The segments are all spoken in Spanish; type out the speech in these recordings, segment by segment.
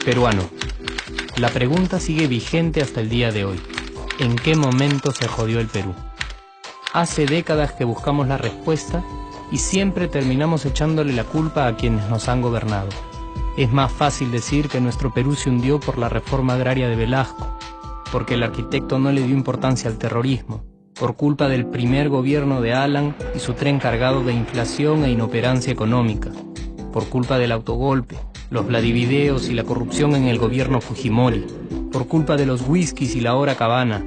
Peruano. La pregunta sigue vigente hasta el día de hoy. ¿En qué momento se jodió el Perú? Hace décadas que buscamos la respuesta y siempre terminamos echándole la culpa a quienes nos han gobernado. Es más fácil decir que nuestro Perú se hundió por la reforma agraria de Velasco, porque el arquitecto no le dio importancia al terrorismo, por culpa del primer gobierno de Alan y su tren cargado de inflación e inoperancia económica, por culpa del autogolpe, los Vladivideos y la corrupción en el gobierno Fujimori, por culpa de los whiskies y la hora cabana,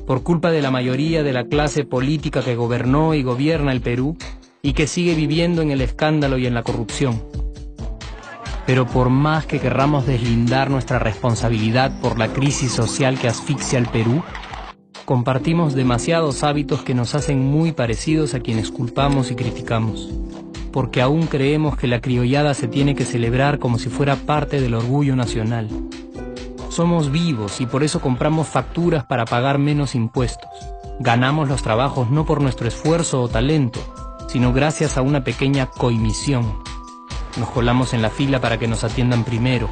por culpa de la mayoría de la clase política que gobernó y gobierna el Perú y que sigue viviendo en el escándalo y en la corrupción. Pero por más que querramos deslindar nuestra responsabilidad por la crisis social que asfixia al Perú, compartimos demasiados hábitos que nos hacen muy parecidos a quienes culpamos y criticamos, porque aún creemos que la criollada se tiene que celebrar como si fuera parte del orgullo nacional. Somos vivos y por eso compramos facturas para pagar menos impuestos. Ganamos los trabajos no por nuestro esfuerzo o talento, sino gracias a una pequeña coimisión. Nos colamos en la fila para que nos atiendan primero,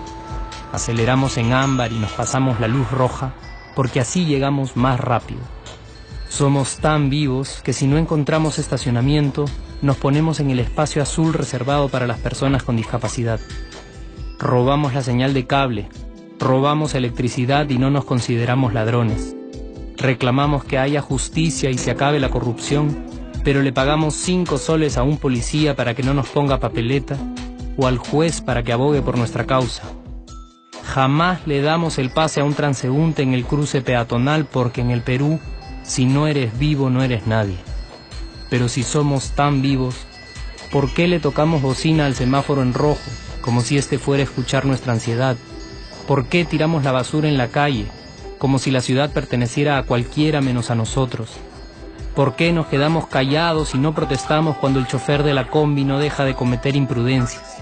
aceleramos en ámbar y nos pasamos la luz roja, porque así llegamos más rápido. Somos tan vivos que si no encontramos estacionamiento, nos ponemos en el espacio azul reservado para las personas con discapacidad. Robamos la señal de cable, robamos electricidad y no nos consideramos ladrones. Reclamamos que haya justicia y se acabe la corrupción, pero le pagamos 5 soles a un policía para que no nos ponga papeleta o al juez para que abogue por nuestra causa. Jamás le damos el pase a un transeúnte en el cruce peatonal porque en el Perú, si no eres vivo, no eres nadie. Pero si somos tan vivos, ¿por qué le tocamos bocina al semáforo en rojo, como si este fuera a escuchar nuestra ansiedad? ¿Por qué tiramos la basura en la calle, como si la ciudad perteneciera a cualquiera menos a nosotros? ¿Por qué nos quedamos callados y no protestamos cuando el chofer de la combi no deja de cometer imprudencias?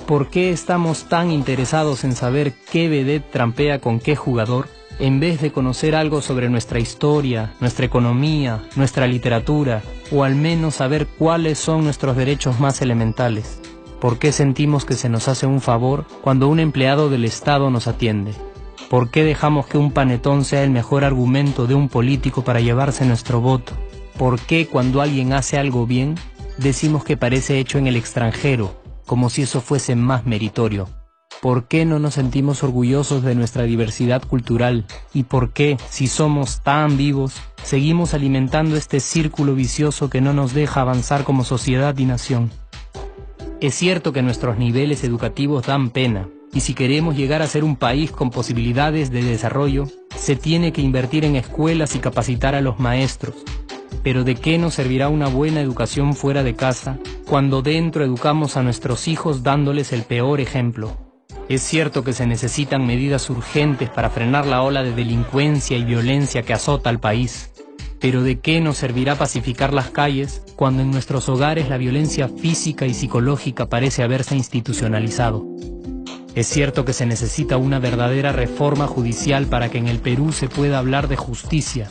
¿Por qué estamos tan interesados en saber qué vedette trampea con qué jugador, en vez de conocer algo sobre nuestra historia, nuestra economía, nuestra literatura, o al menos saber cuáles son nuestros derechos más elementales? ¿Por qué sentimos que se nos hace un favor cuando un empleado del Estado nos atiende? ¿Por qué dejamos que un panetón sea el mejor argumento de un político para llevarse nuestro voto? ¿Por qué cuando alguien hace algo bien, decimos que parece hecho en el extranjero, como si eso fuese más meritorio? ¿Por qué no nos sentimos orgullosos de nuestra diversidad cultural? ¿Y por qué, si somos tan vivos, seguimos alimentando este círculo vicioso que no nos deja avanzar como sociedad y nación? Es cierto que nuestros niveles educativos dan pena, y si queremos llegar a ser un país con posibilidades de desarrollo, se tiene que invertir en escuelas y capacitar a los maestros. Pero ¿de qué nos servirá una buena educación fuera de casa, cuando dentro educamos a nuestros hijos dándoles el peor ejemplo? Es cierto que se necesitan medidas urgentes para frenar la ola de delincuencia y violencia que azota al país. Pero ¿de qué nos servirá pacificar las calles cuando en nuestros hogares la violencia física y psicológica parece haberse institucionalizado? Es cierto que se necesita una verdadera reforma judicial para que en el Perú se pueda hablar de justicia,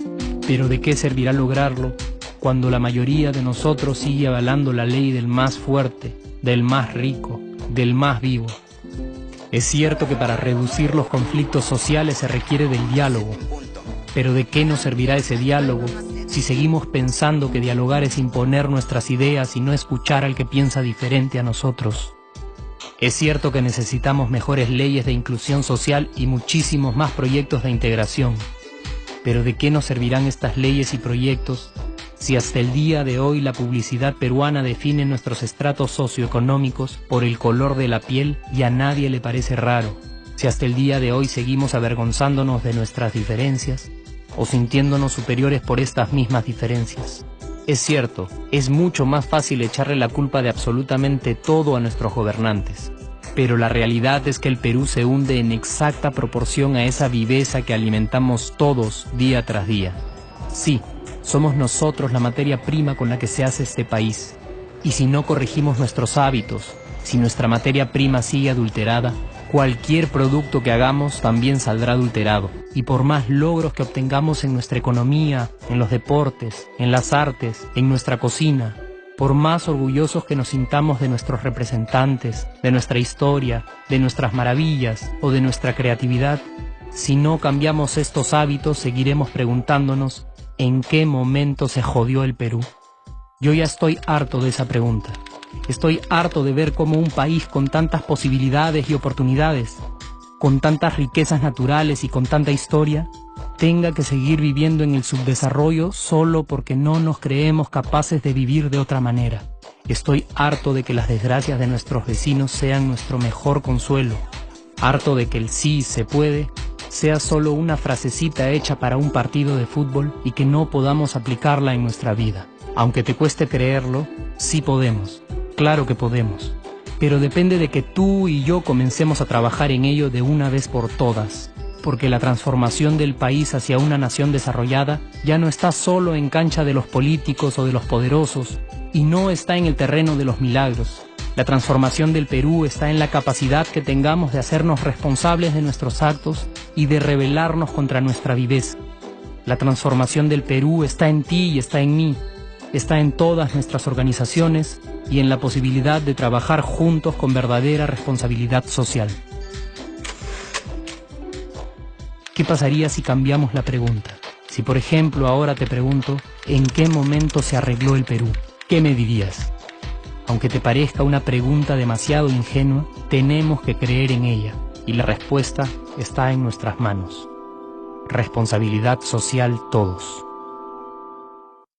pero ¿de qué servirá lograrlo cuando la mayoría de nosotros sigue avalando la ley del más fuerte, del más rico, del más vivo? Es cierto que para reducir los conflictos sociales se requiere del diálogo, pero ¿de qué nos servirá ese diálogo si seguimos pensando que dialogar es imponer nuestras ideas y no escuchar al que piensa diferente a nosotros? Es cierto que necesitamos mejores leyes de inclusión social y muchísimos más proyectos de integración, pero ¿de qué nos servirán estas leyes y proyectos si hasta el día de hoy la publicidad peruana define nuestros estratos socioeconómicos por el color de la piel y a nadie le parece raro? Si hasta el día de hoy seguimos avergonzándonos de nuestras diferencias o sintiéndonos superiores por estas mismas diferencias. Es cierto, es mucho más fácil echarle la culpa de absolutamente todo a nuestros gobernantes, pero la realidad es que el Perú se hunde en exacta proporción a esa viveza que alimentamos todos día tras día. Sí, somos nosotros la materia prima con la que se hace este país, y si no corregimos nuestros hábitos, si nuestra materia prima sigue adulterada, Cualquier producto que hagamos también saldrá adulterado, y por más logros que obtengamos en nuestra economía, en los deportes, en las artes, en nuestra cocina, por más orgullosos que nos sintamos de nuestros representantes, de nuestra historia, de nuestras maravillas o de nuestra creatividad, si no cambiamos estos hábitos seguiremos preguntándonos ¿en qué momento se jodió el Perú? Yo ya estoy harto de esa pregunta. Estoy harto de ver cómo un país con tantas posibilidades y oportunidades, con tantas riquezas naturales y con tanta historia, tenga que seguir viviendo en el subdesarrollo solo porque no nos creemos capaces de vivir de otra manera. Estoy harto de que las desgracias de nuestros vecinos sean nuestro mejor consuelo. Harto de que el sí se puede sea solo una frasecita hecha para un partido de fútbol y que no podamos aplicarla en nuestra vida. Aunque te cueste creerlo, sí podemos. Claro que podemos. Pero depende de que tú y yo comencemos a trabajar en ello de una vez por todas. Porque la transformación del país hacia una nación desarrollada ya no está solo en cancha de los políticos o de los poderosos, y no está en el terreno de los milagros. La transformación del Perú está en la capacidad que tengamos de hacernos responsables de nuestros actos y de rebelarnos contra nuestra viveza. La transformación del Perú está en ti y está en mí, está en todas nuestras organizaciones y en la posibilidad de trabajar juntos con verdadera responsabilidad social. ¿Qué pasaría si cambiamos la pregunta? Si por ejemplo ahora te pregunto, ¿en qué momento se arregló el Perú? ¿Qué me dirías? Aunque te parezca una pregunta demasiado ingenua, tenemos que creer en ella, y la respuesta está en nuestras manos. Responsabilidad social todos.